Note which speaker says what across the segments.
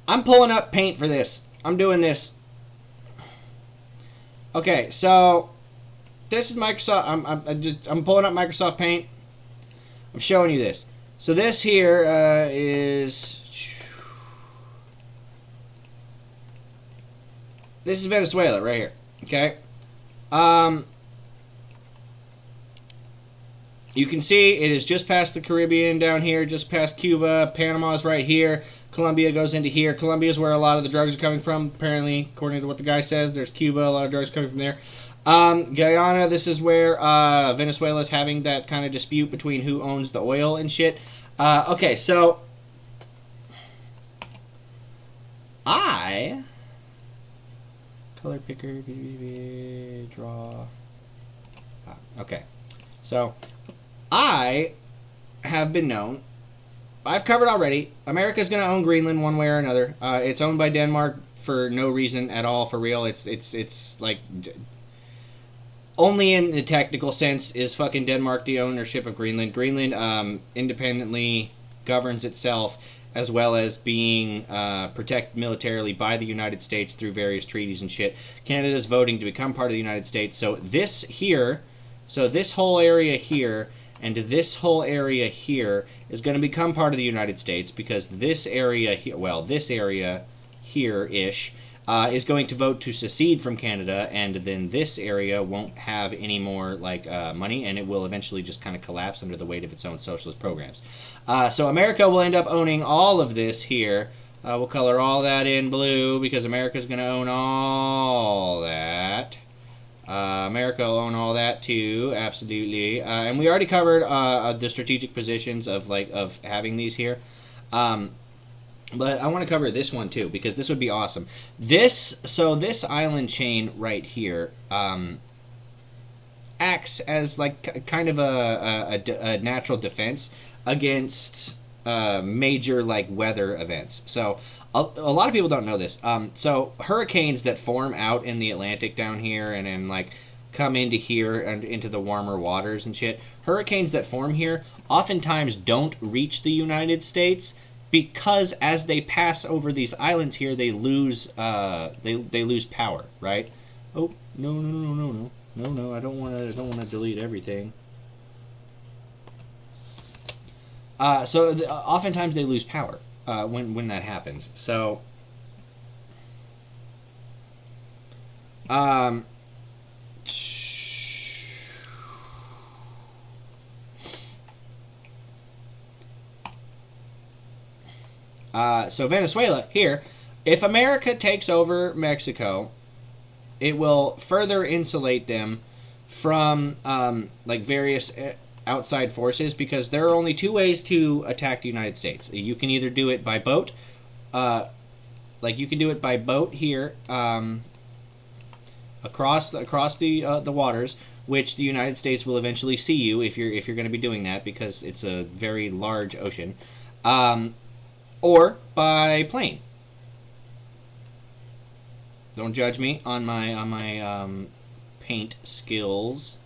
Speaker 1: I'm pulling up Paint for this. I'm doing this. Okay, so this is Microsoft. I'm pulling up Microsoft Paint. I'm showing you this. So this here is Venezuela right here. Okay. You can see it is just past the Caribbean down here, just past Cuba. Panama's right here. Colombia goes into here. Colombia is where a lot of the drugs are coming from, apparently, according to what the guy says. There's Cuba, a lot of drugs coming from there. Guyana, this is where Venezuela is having that kind of dispute between who owns the oil and shit. Okay, so color picker, draw. Okay, so I have been known. I've covered already. America's going to own Greenland one way or another. It's owned by Denmark for no reason at all. For real, it's like only in the technical sense is fucking Denmark the ownership of Greenland. Greenland independently governs itself, as well as being protected militarily by the United States through various treaties and shit. Canada's voting to become part of the United States. So this whole area here and this whole area here is going to become part of the United States, because this area here, well, this area here-ish, is going to vote to secede from Canada, and then this area won't have any more like money, and it will eventually just kind of collapse under the weight of its own socialist programs. So America will end up owning all of this here. We'll color all that in blue because America's going to own all that. America will own all that too, absolutely. And we already covered the strategic positions of having these here. But I want to cover this one too, because this would be awesome. This island chain right here acts as like kind of a natural defense against major like weather events. So a lot of people don't know this. So hurricanes that form out in the Atlantic down here and then like come into here and into the warmer waters and shit, hurricanes that form here oftentimes don't reach the United States, because as they pass over these islands here, they lose they lose power, right? Oh, no, I don't want to delete everything. Oftentimes they lose power when that happens. So so Venezuela here, if America takes over Mexico, it will further insulate them from like various outside forces, because there are only two ways to attack the United States. You can either do it by boat, like you can do it by boat here across the waters, which the United States will eventually see you if you're going to be doing that, because it's a very large ocean. Or by plane. Don't judge me on my paint skills.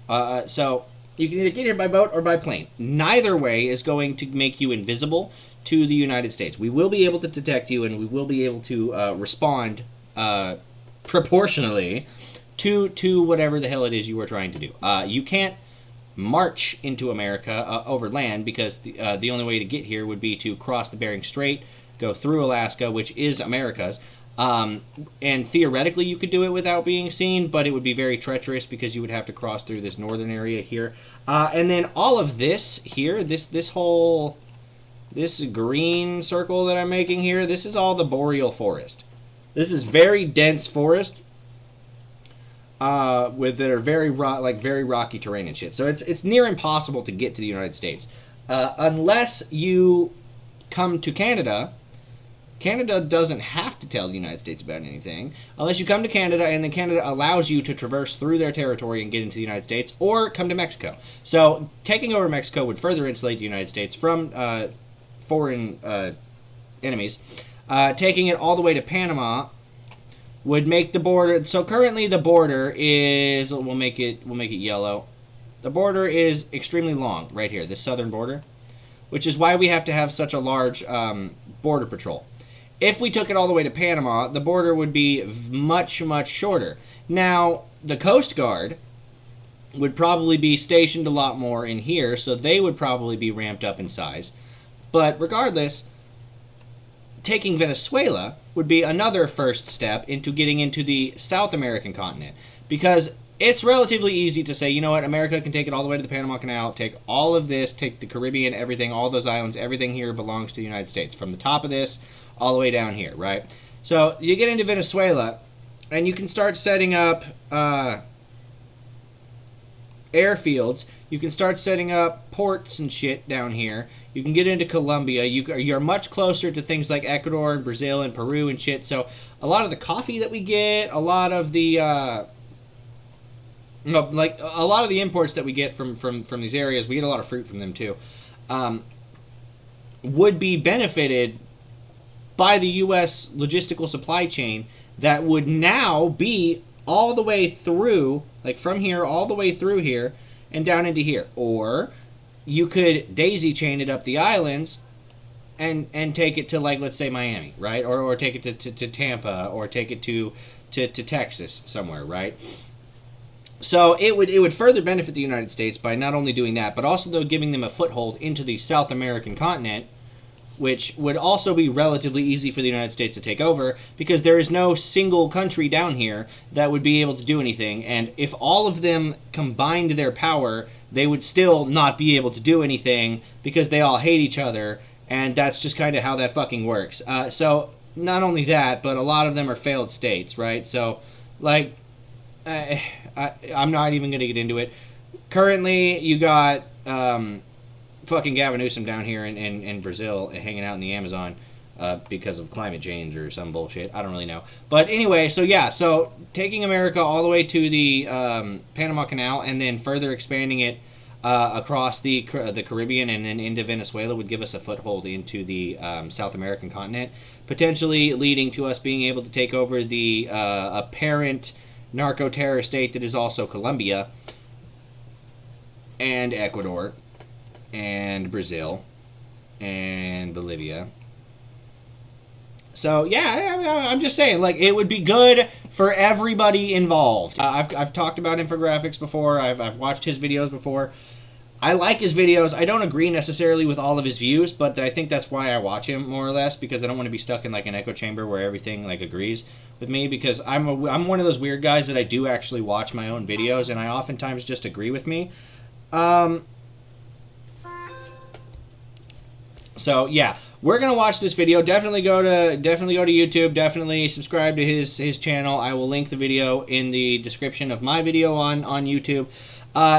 Speaker 1: So you can either get here by boat or by plane. Neither way is going to make you invisible to the United States. We will be able to detect you, and we will be able to respond proportionally to whatever the hell it is you are trying to do. You can't march into America over land, because the only way to get here would be to cross the Bering Strait, go through Alaska, which is America's, and theoretically you could do it without being seen, but it would be very treacherous because you would have to cross through this northern area here, and then all of this here, this green circle that I'm making here, this is all the boreal forest. This is very dense forest. With that are very rocky terrain and shit. So it's near impossible to get to the United States unless you come to Canada. Canada doesn't have to tell the United States about anything unless you come to Canada, and then Canada allows you to traverse through their territory and get into the United States, or come to Mexico. So taking over Mexico would further insulate the United States from foreign enemies. Taking it all the way to Panama would make the border. So currently the border is, we'll make it yellow. The border is extremely long right here, the southern border, which is why we have to have such a large border patrol. If we took it all the way to Panama, the border would be much, much shorter. Now, the Coast Guard would probably be stationed a lot more in here, so they would probably be ramped up in size. But regardless, taking Venezuela would be another first step into getting into the South American continent. Because it's relatively easy to say, you know what, America can take it all the way to the Panama Canal, take all of this, take the Caribbean, everything, all those islands, everything here belongs to the United States. From the top of this all the way down here, right? So you get into Venezuela, and you can start setting up airfields. You can start setting up ports and shit down here. You can get into Colombia. You're much closer to things like Ecuador and Brazil and Peru and shit. So a lot of the coffee that we get, a lot of the a lot of the imports that we get from these areas, we get a lot of fruit from them too, would be benefited by the U.S. logistical supply chain that would now be all the way through, like from here all the way through here and down into here. Or you could daisy chain it up the islands and take it to, like, let's say Miami, right? Or take it to Tampa, or take it to Texas somewhere, right? So it would further benefit the United States by not only doing that, but also though giving them a foothold into the South American continent, which would also be relatively easy for the United States to take over, because there is no single country down here that would be able to do anything. And if all of them combined their power, they would still not be able to do anything, because they all hate each other, and that's just kind of how that fucking works. So not only that, but a lot of them are failed states, right? So, like, I'm not even going to get into it. Currently, you got fucking Gavin Newsom down here in Brazil hanging out in the Amazon because of climate change or some bullshit. I don't really know. But anyway, so yeah, so taking America all the way to the Panama Canal and then further expanding it across the Caribbean and then into Venezuela would give us a foothold into the South American continent, potentially leading to us being able to take over the apparent narco-terror state that is also Colombia and Ecuador and Brazil and Bolivia. So yeah, I'm just saying, like, it would be good for everybody involved. I've talked about InfoGraphics before. I've watched his videos before. I like his videos. I don't agree necessarily with all of his views, but I think that's why I watch him, more or less, because I don't want to be stuck in like an echo chamber where everything like agrees with me, because I'm one of those weird guys that I do actually watch my own videos, and I oftentimes just agree with me. So yeah, we're gonna watch this video. Definitely go to YouTube. Definitely subscribe to his channel. I will link the video in the description of my video on YouTube.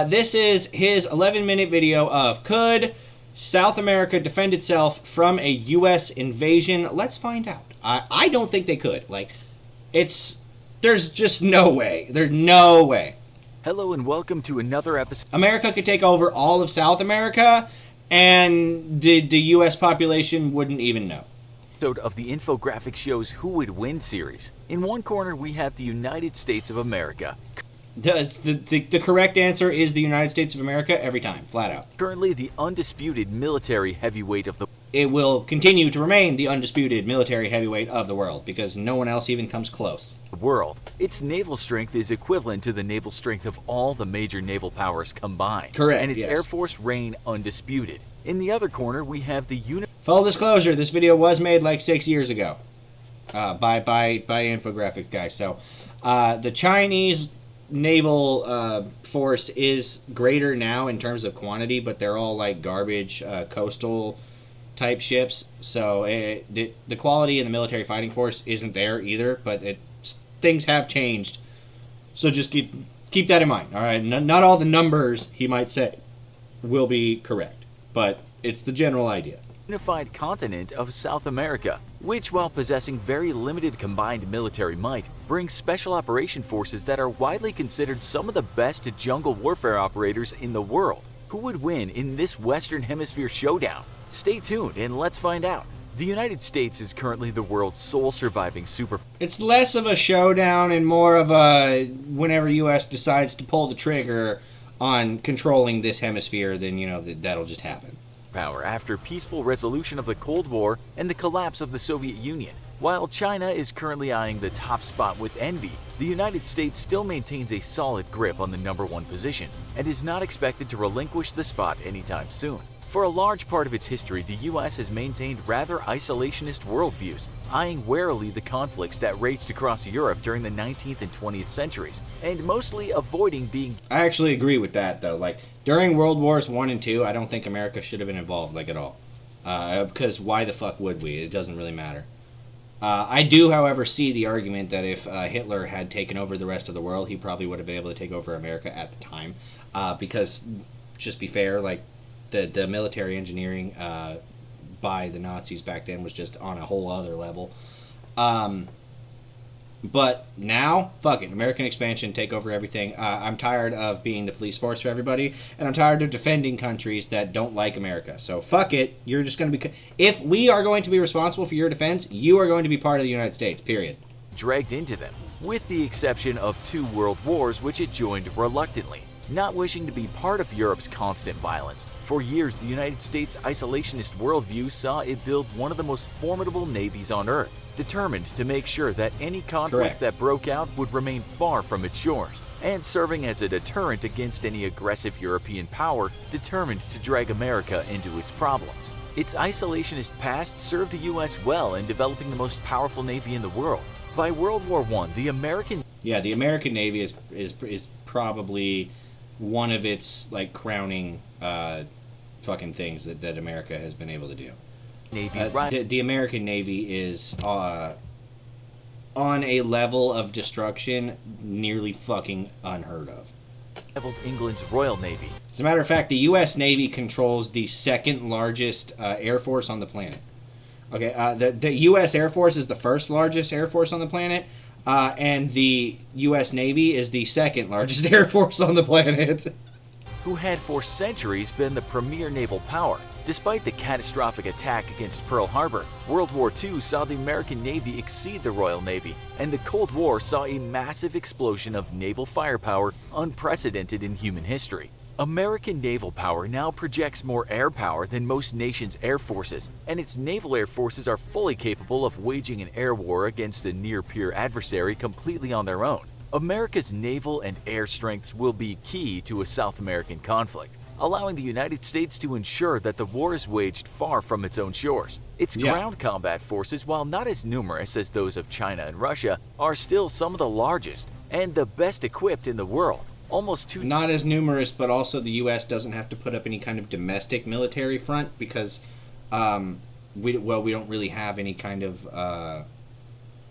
Speaker 1: This is his 11-minute video of could South America defend itself from a U.S. invasion? Let's find out. I don't think they could. Like, there's just no way. There's no way.
Speaker 2: Hello and welcome to another episode.
Speaker 1: America could take over all of South America, and the U.S. population wouldn't even know.
Speaker 2: Of the InfoGraphics Show's Who Would Win series. In one corner, we have the United States of America.
Speaker 1: The correct answer is the United States of America every time, flat out.
Speaker 2: Currently the undisputed military heavyweight of the...
Speaker 1: It will continue to remain the undisputed military heavyweight of the world, because no one else even comes close.
Speaker 2: World. Its naval strength is equivalent to the naval strength of all the major naval powers combined.
Speaker 1: Correct,
Speaker 2: and its
Speaker 1: yes.
Speaker 2: Air Force reign undisputed. In the other corner, we have the
Speaker 1: Full disclosure, this video was made like 6 years ago by InfoGraphics guys. So the Chinese naval force is greater now in terms of quantity, but they're all like garbage coastal type ships. So the quality in the military fighting force isn't there either, but things have changed. So just keep that in mind. All right, not all the numbers he might say will be correct, but it's the general idea.
Speaker 2: Unified continent of South America, which, while possessing very limited combined military might, brings special operation forces that are widely considered some of the best jungle warfare operators in the world. Who would win in this Western Hemisphere showdown? Stay tuned and let's find out. The United States is currently the world's sole surviving super...
Speaker 1: It's less of a showdown and more of a whenever U.S. decides to pull the trigger on controlling this hemisphere, then, you know, that'll just happen.
Speaker 2: superpower after peaceful resolution of the Cold War and the collapse of the Soviet Union. While China is currently eyeing the top spot with envy, the United States still maintains a solid grip on the #1 position and is not expected to relinquish the spot anytime soon. For a large part of its history, the US has maintained rather isolationist worldviews, eyeing warily the conflicts that raged across Europe during the 19th and 20th centuries, and mostly avoiding being...
Speaker 1: I actually agree with that, though. Like, during World Wars I and II, I don't think America should have been involved, like, at all. Because why the fuck would we? It doesn't really matter. I do, however, see the argument that if Hitler had taken over the rest of the world, he probably would have been able to take over America at the time. Because, just be fair, like, the military engineering by the Nazis back then was just on a whole other level. But now, fuck it. American expansion, take over everything. I'm tired of being the police force for everybody, and I'm tired of defending countries that don't like America. So fuck it. You're just going to be... If we are going to be responsible for your defense, you are going to be part of the United States, period.
Speaker 2: Dragged into them, with the exception of 2 world wars which it joined reluctantly. Not wishing to be part of Europe's constant violence, for years the United States' isolationist worldview saw it build one of the most formidable navies on Earth, determined to make sure that any conflict that broke out would remain far from its shores, and serving as a deterrent against any aggressive European power determined to drag America into its problems. Its isolationist past served the US well in developing the most powerful navy in the world. By World War I, the American...
Speaker 1: Yeah, the American Navy is probably one of its, like, crowning fucking things that America has been able to do.
Speaker 2: Navy,
Speaker 1: the American Navy is on a level of destruction nearly fucking unheard of.
Speaker 2: Rivaled England's Royal Navy.
Speaker 1: As a matter of fact, the U.S. Navy controls the second largest Air Force on the planet. Okay, the U.S. Air Force is the first largest Air Force on the planet, and the U.S. Navy is the second largest Air Force on the planet.
Speaker 2: Who had for centuries been the premier naval power. Despite the catastrophic attack against Pearl Harbor, World War II saw the American Navy exceed the Royal Navy, and the Cold War saw a massive explosion of naval firepower unprecedented in human history. American naval power now projects more air power than most nations' air forces, and its naval air forces are fully capable of waging an air war against a near-peer adversary completely on their own. America's naval and air strengths will be key to a South American conflict, allowing the United States to ensure that the war is waged far from its own shores. Its ground combat forces, while not as numerous as those of China and Russia, are still some of the largest and the best equipped in the world.
Speaker 1: Not as numerous, but also the U.S. doesn't have to put up any kind of domestic military front because we don't really have any kind of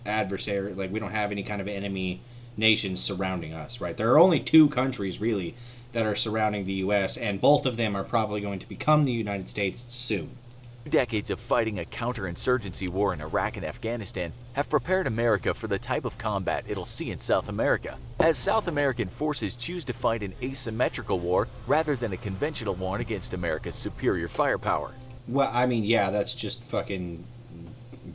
Speaker 1: adversary, like we don't have any kind of enemy nations surrounding us, right? There are only 2 countries really that are surrounding the U.S., and both of them are probably going to become the United States soon.
Speaker 2: Decades of fighting a counterinsurgency war in Iraq and Afghanistan have prepared America for the type of combat it'll see in South America, as South American forces choose to fight an asymmetrical war rather than a conventional one against America's superior firepower.
Speaker 1: Well, I mean, yeah, that's just fucking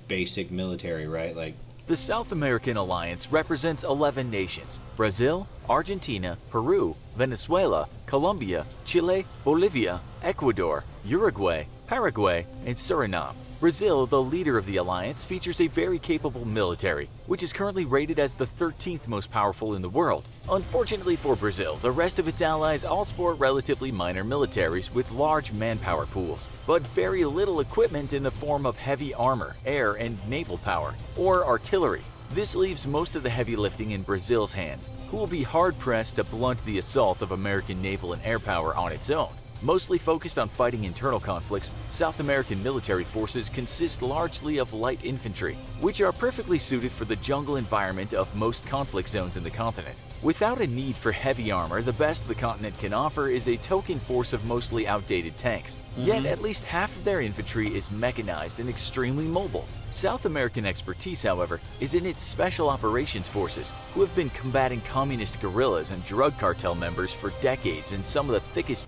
Speaker 1: basic military, right? Like,
Speaker 2: the South American alliance represents 11 nations: Brazil, Argentina, Peru, Venezuela, Colombia, Chile, Bolivia, Ecuador, Uruguay, Paraguay, and Suriname. Brazil, the leader of the alliance, features a very capable military, which is currently rated as the 13th most powerful in the world. Unfortunately for Brazil, the rest of its allies all sport relatively minor militaries with large manpower pools, but very little equipment in the form of heavy armor, air and naval power, or artillery. This leaves most of the heavy lifting in Brazil's hands, who will be hard-pressed to blunt the assault of American naval and air power on its own. Mostly focused on fighting internal conflicts, South American military forces consist largely of light infantry, which are perfectly suited for the jungle environment of most conflict zones in the continent. Without a need for heavy armor, the best the continent can offer is a token force of mostly outdated tanks. Yet at least half of their infantry is mechanized and extremely mobile. South American expertise, however, is in its special operations forces, who have been combating communist guerrillas and drug cartel members for decades in some of the thickest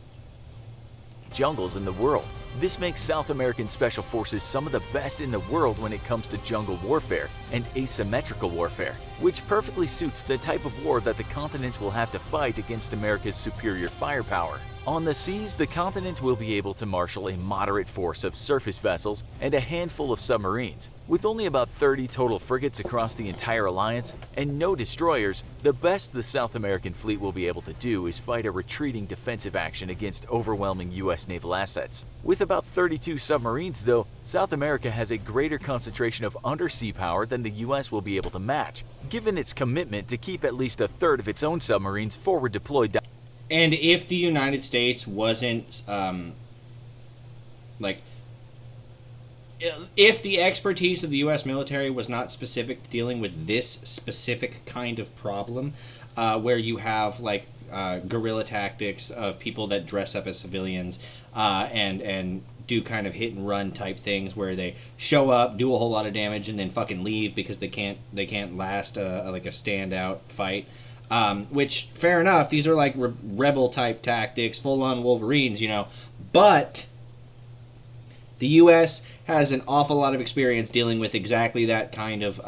Speaker 2: jungles in the world. This makes South American Special Forces some of the best in the world when it comes to jungle warfare and asymmetrical warfare, which perfectly suits the type of war that the continent will have to fight against America's superior firepower. On the seas, the continent will be able to marshal a moderate force of surface vessels and a handful of submarines. With only about 30 total frigates across the entire alliance and no destroyers, the best the South American fleet will be able to do is fight a retreating defensive action against overwhelming U.S. naval assets. With about 32 submarines, though, South America has a greater concentration of undersea power than the U.S. will be able to match, given its commitment to keep at least a third of its own submarines forward deployed.
Speaker 1: And if the United States wasn't, if the expertise of the U.S. military was not specific to dealing with this specific kind of problem, where you have, guerrilla tactics of people that dress up as civilians, and do kind of hit and run type things where they show up, do a whole lot of damage, and then fucking leave because they can't last a standout fight. Which, fair enough, these are like rebel-type tactics, full-on Wolverines, but the U.S. has an awful lot of experience dealing with exactly that kind of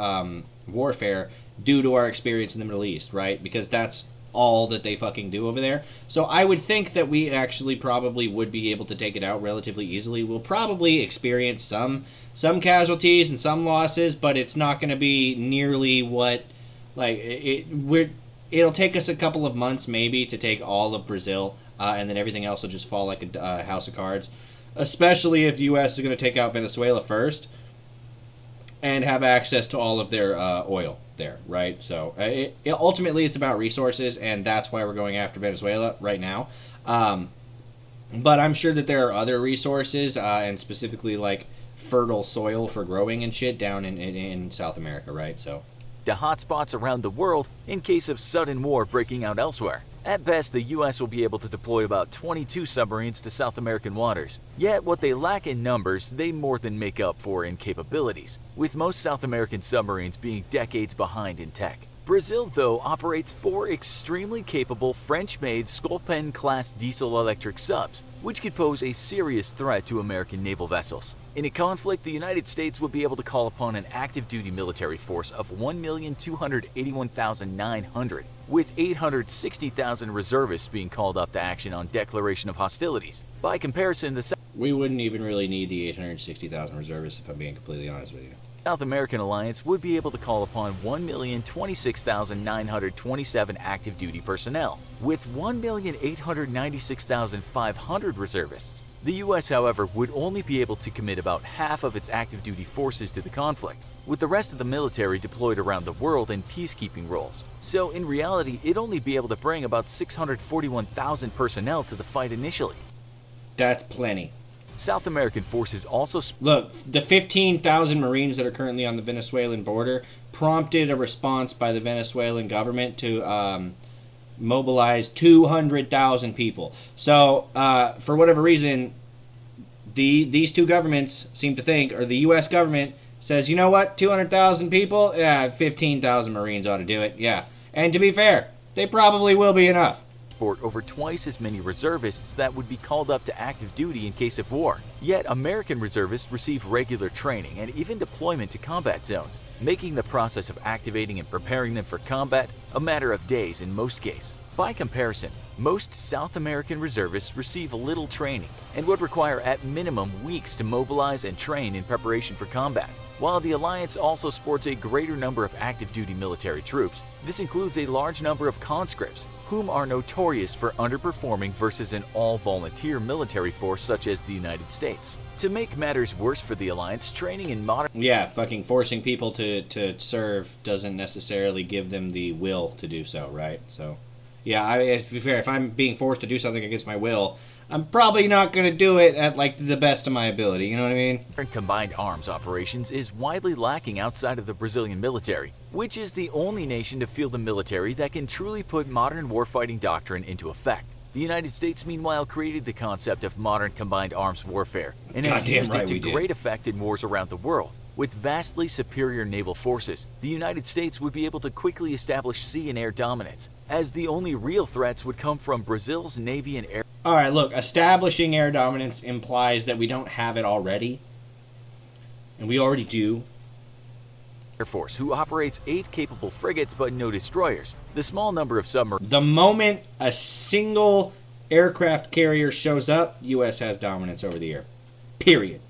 Speaker 1: warfare due to our experience in the Middle East, right? Because that's all that they fucking do over there. So I would think that we actually probably would be able to take it out relatively easily. We'll probably experience some casualties and some losses, but it's not going to be nearly what, it'll take us a couple of months maybe to take all of Brazil, and then everything else will just fall like a house of cards. Especially if the U.S. is going to take out Venezuela first and have access to all of their oil there, right? So ultimately it's about resources, and that's why we're going after Venezuela right now. But I'm sure that there are other resources, and specifically like fertile soil for growing and shit down in South America, right? So
Speaker 2: to hotspots around the world in case of sudden war breaking out elsewhere. At best, the U.S. will be able to deploy about 22 submarines to South American waters. Yet, what they lack in numbers, they more than make up for in capabilities, with most South American submarines being decades behind in tech. Brazil, though, operates 4 extremely capable French-made Sculpin-class diesel-electric subs, which could pose a serious threat to American naval vessels. In a conflict, the United States would be able to call upon an active-duty military force of 1,281,900, with 860,000 reservists being called up to action on declaration of hostilities. By comparison,
Speaker 1: we wouldn't even really need the 860,000 reservists, if I'm being completely honest with you.
Speaker 2: South American alliance would be able to call upon 1,026,927 active-duty personnel, with 1,896,500 reservists. The U.S., however, would only be able to commit about half of its active-duty forces to the conflict, with the rest of the military deployed around the world in peacekeeping roles. So, in reality, it'd only be able to bring about 641,000 personnel to the fight initially.
Speaker 1: That's plenty.
Speaker 2: South American forces also...
Speaker 1: Look, the 15,000 Marines that are currently on the Venezuelan border prompted a response by the Venezuelan government to mobilize 200,000 people. So, for whatever reason, these two governments seem to think, or the U.S. government says, you know what, 200,000 people? Yeah, 15,000 Marines ought to do it, yeah. And to be fair, they probably will be enough.
Speaker 2: Over twice as many reservists that would be called up to active duty in case of war. Yet American reservists receive regular training and even deployment to combat zones, making the process of activating and preparing them for combat a matter of days in most cases. By comparison, most South American reservists receive little training and would require at minimum weeks to mobilize and train in preparation for combat. While the Alliance also sports a greater number of active-duty military troops, this includes a large number of conscripts, whom are notorious for underperforming versus an all-volunteer military force such as the United States. To make matters worse for the Alliance, training in modern...
Speaker 1: Yeah, fucking forcing people to serve doesn't necessarily give them the will to do so, right? So, yeah, to be fair, if I'm being forced to do something against my will, I'm probably not going to do it at, the best of my ability, you know what I mean?
Speaker 2: Combined arms operations is widely lacking outside of the Brazilian military, which is the only nation to field a military that can truly put modern warfighting doctrine into effect. The United States, meanwhile, created the concept of modern combined arms warfare and has used it to great effect in wars around the world. With vastly superior naval forces, the United States would be able to quickly establish sea and air dominance, as the only real threats would come from Brazil's Navy and Air
Speaker 1: All right, look, establishing air dominance implies that we don't have it already, and we already do.
Speaker 2: Force, who operates 8 capable frigates but no destroyers. The small number of submarines.
Speaker 1: The moment a single aircraft carrier shows up, U.S. has dominance over the air. Period.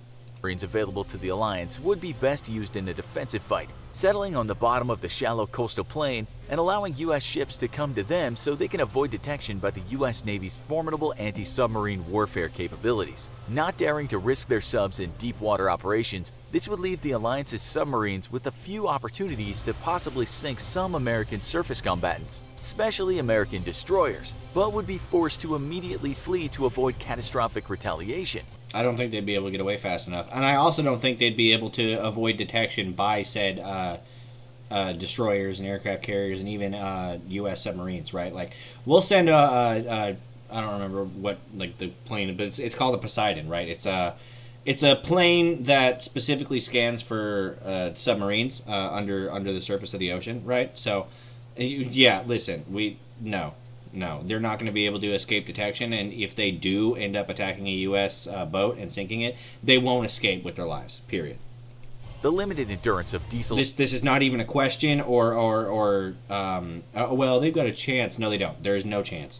Speaker 2: Available to the Alliance would be best used in a defensive fight, settling on the bottom of the shallow coastal plain and allowing U.S. ships to come to them so they can avoid detection by the U.S. Navy's formidable anti-submarine warfare capabilities. Not daring to risk their subs in deep water operations, this would leave the Alliance's submarines with a few opportunities to possibly sink some American surface combatants, especially American destroyers, but would be forced to immediately flee to avoid catastrophic retaliation.
Speaker 1: I don't think they'd be able to get away fast enough. And I also don't think they'd be able to avoid detection by said destroyers and aircraft carriers and even U.S. submarines, right? Like, we'll send I don't remember what, like, the plane, but it's called a Poseidon, right? It's a plane that specifically scans for submarines under the surface of the ocean, right? So, yeah, listen, No, they're not going to be able to escape detection, and if they do end up attacking a U.S. Boat and sinking it, they won't escape with their lives, period.
Speaker 2: The limited endurance of diesel...
Speaker 1: This is not even a question, well, they've got a chance. No, they don't. There is no chance.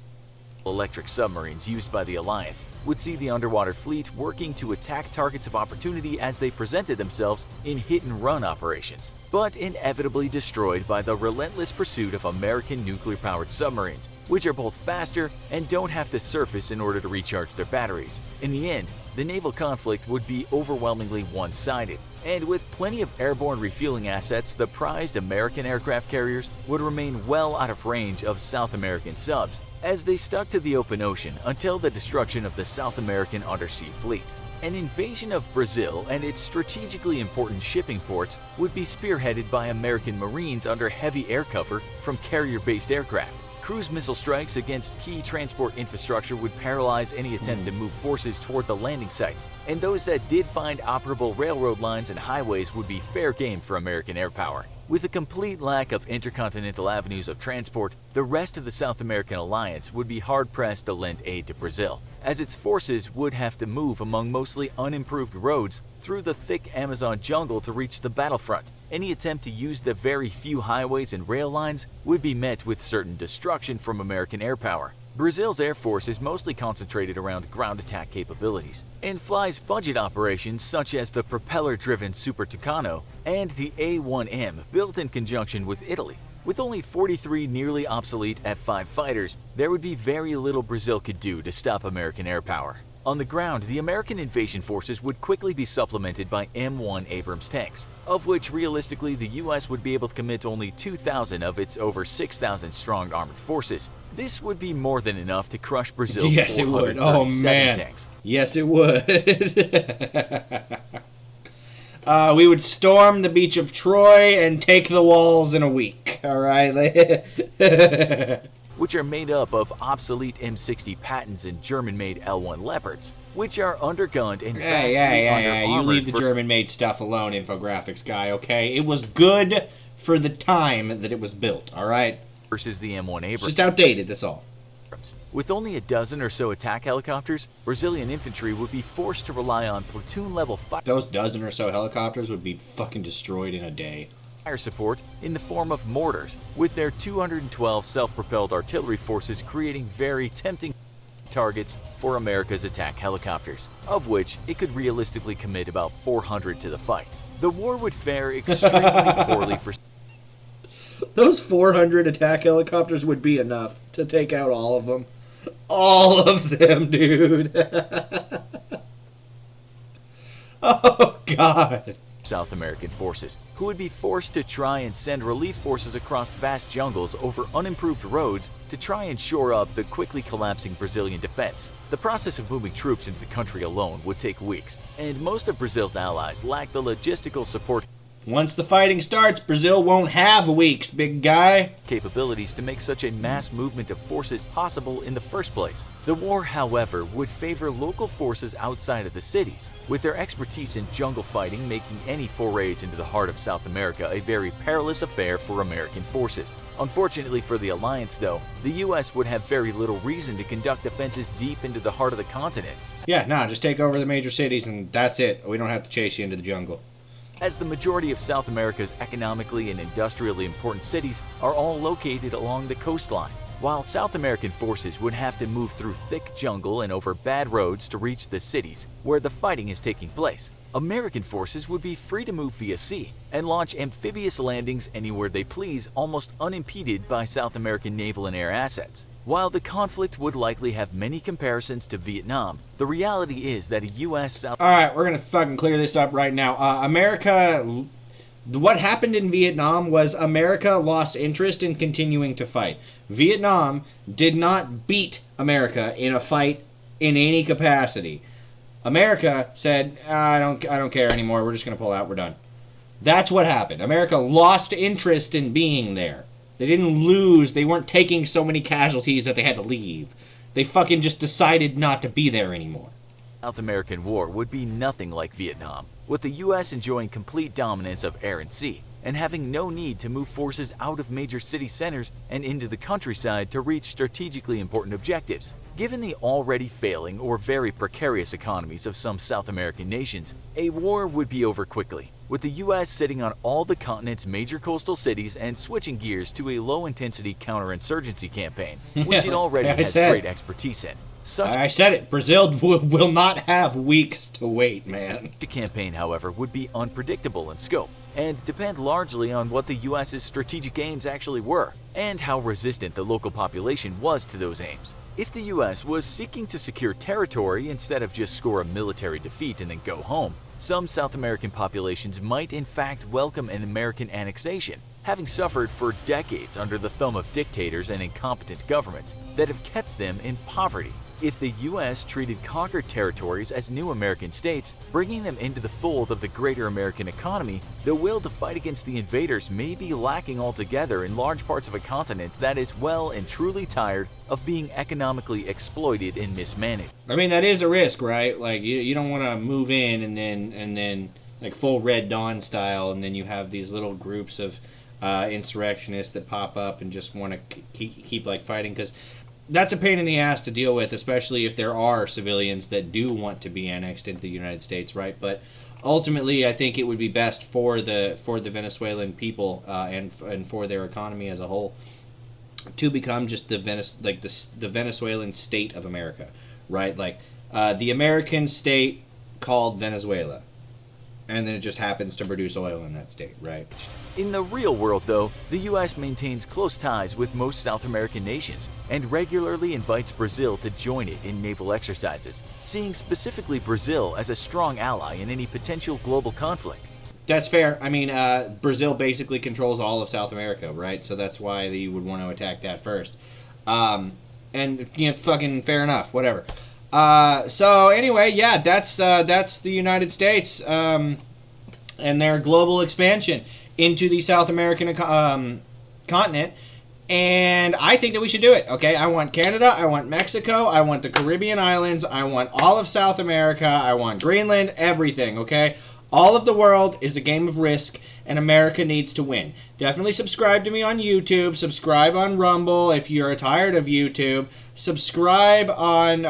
Speaker 2: Electric submarines used by the Alliance would see the underwater fleet working to attack targets of opportunity as they presented themselves in hit-and-run operations, but inevitably destroyed by the relentless pursuit of American nuclear-powered submarines, which are both faster and don't have to surface in order to recharge their batteries. In the end, the naval conflict would be overwhelmingly one-sided, and with plenty of airborne refueling assets, the prized American aircraft carriers would remain well out of range of South American subs, as they stuck to the open ocean until the destruction of the South American undersea fleet. An invasion of Brazil and its strategically important shipping ports would be spearheaded by American Marines under heavy air cover from carrier-based aircraft. Cruise missile strikes against key transport infrastructure would paralyze any attempt to move forces toward the landing sites, and those that did find operable railroad lines and highways would be fair game for American air power. With a complete lack of intercontinental avenues of transport, the rest of the South American alliance would be hard-pressed to lend aid to Brazil, as its forces would have to move among mostly unimproved roads through the thick Amazon jungle to reach the battlefront. Any attempt to use the very few highways and rail lines would be met with certain destruction from American air power. Brazil's air force is mostly concentrated around ground attack capabilities and flies budget operations such as the propeller-driven Super Tucano and the A-1M built in conjunction with Italy. With only 43 nearly obsolete F-5 fighters, there would be very little Brazil could do to stop American air power. On the ground, the American invasion forces would quickly be supplemented by M1 Abrams tanks, of which realistically the US would be able to commit only 2,000 of its over 6,000 strong armored forces. This would be more than enough to crush Brazil's 437 tanks.
Speaker 1: Yes, it would. We would storm the beach of Troy and take the walls in a week, all right?
Speaker 2: Which are made up of obsolete M60 Pattons and German-made L1 Leopards, which are undergunned and vastly under-armored.
Speaker 1: You leave the German-made stuff alone, InfoGraphics guy, okay? It was good for the time that it was built, all right?
Speaker 2: Versus the M1 Abrams.
Speaker 1: Just outdated, that's all.
Speaker 2: With only a dozen or so attack helicopters, Brazilian infantry would be forced to rely on platoon-level fire.
Speaker 1: Those dozen or so helicopters would be fucking destroyed in a day.
Speaker 2: Fire support in the form of mortars, with their 212 self-propelled artillery forces creating very tempting targets for America's attack helicopters, of which it could realistically commit about 400 to the fight. The war would fare extremely poorly for...
Speaker 1: Those 400 attack helicopters would be enough to take out all of them. All of them, dude. Oh, God.
Speaker 2: South American forces, who would be forced to try and send relief forces across vast jungles over unimproved roads to try and shore up the quickly collapsing Brazilian defense. The process of moving troops into the country alone would take weeks, and most of Brazil's allies lacked the logistical support.
Speaker 1: Once the fighting starts, Brazil won't have weeks, big guy.
Speaker 2: Capabilities to make such a mass movement of forces possible in the first place. The war, however, would favor local forces outside of the cities, with their expertise in jungle fighting making any forays into the heart of South America a very perilous affair for American forces. Unfortunately for the alliance, though, the US would have very little reason to conduct offenses deep into the heart of the continent.
Speaker 1: Yeah, nah, just take over the major cities and that's it. We don't have to chase you into the jungle.
Speaker 2: As the majority of South America's economically and industrially important cities are all located along the coastline, while South American forces would have to move through thick jungle and over bad roads to reach the cities where the fighting is taking place, American forces would be free to move via sea and launch amphibious landings anywhere they please, almost unimpeded by South American naval and air assets. While the conflict would likely have many comparisons to Vietnam, the reality is that a U.S. South...
Speaker 1: Alright, we're gonna fucking clear this up right now. America... What happened in Vietnam was America lost interest in continuing to fight. Vietnam did not beat America in a fight in any capacity. America said, I don't care anymore, we're just gonna pull out, we're done. That's what happened. America lost interest in being there. They didn't lose. They weren't taking so many casualties that they had to leave. They fucking just decided not to be there anymore.
Speaker 2: South American War would be nothing like Vietnam, with the U.S. enjoying complete dominance of air and sea, and having no need to move forces out of major city centers and into the countryside to reach strategically important objectives. Given the already failing or very precarious economies of some South American nations, a war would be over quickly, with the U.S. sitting on all the continent's major coastal cities and switching gears to a low-intensity counterinsurgency campaign, which it already has great expertise in.
Speaker 1: I said it. Brazil will not have weeks to wait, man.
Speaker 2: The campaign, however, would be unpredictable in scope and depend largely on what the U.S.'s strategic aims actually were and how resistant the local population was to those aims. If the U.S. was seeking to secure territory instead of just score a military defeat and then go home, some South American populations might in fact welcome an American annexation, having suffered for decades under the thumb of dictators and incompetent governments that have kept them in poverty. If the U.S. treated conquered territories as new American states, bringing them into the fold of the greater American economy, the will to fight against the invaders may be lacking altogether in large parts of a continent that is well and truly tired of being economically exploited and mismanaged.
Speaker 1: I mean, that is a risk, right? Like, you don't want to move in and then like full Red Dawn style, and then you have these little groups of insurrectionists that pop up and just want to keep like fighting, because that's a pain in the ass to deal with, especially if there are civilians that do want to be annexed into the United States, right? But ultimately, I think it would be best for the Venezuelan people and for their economy as a whole to become just the Venezuelan state of America, right? Like the American state called Venezuela, and then it just happens to produce oil in that state, right?
Speaker 2: In the real world, though, the U.S. maintains close ties with most South American nations and regularly invites Brazil to join it in naval exercises, seeing specifically Brazil as a strong ally in any potential global conflict.
Speaker 1: That's fair. I mean, Brazil basically controls all of South America, right? So that's why you would want to attack that first. And, you know, fucking fair enough, whatever. So anyway, yeah, that's the United States and their global expansion into the South American continent, and I think that we should do it. Okay, I want Canada, I want Mexico, I want the Caribbean islands, I want all of South America, I want Greenland, everything. Okay, all of the world is a game of Risk, and America needs to win. Definitely subscribe to me on YouTube, subscribe on Rumble if you're tired of YouTube, subscribe on,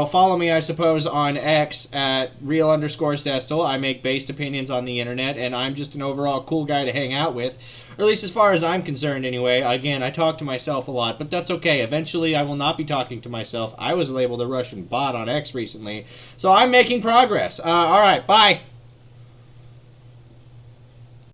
Speaker 1: follow me, I suppose, on X at real_Sestill. I make based opinions on the internet, and I'm just an overall cool guy to hang out with. Or at least as far as I'm concerned, anyway. Again, I talk to myself a lot, but that's okay. Eventually, I will not be talking to myself. I was labeled a Russian bot on X recently, so I'm making progress. Alright, bye!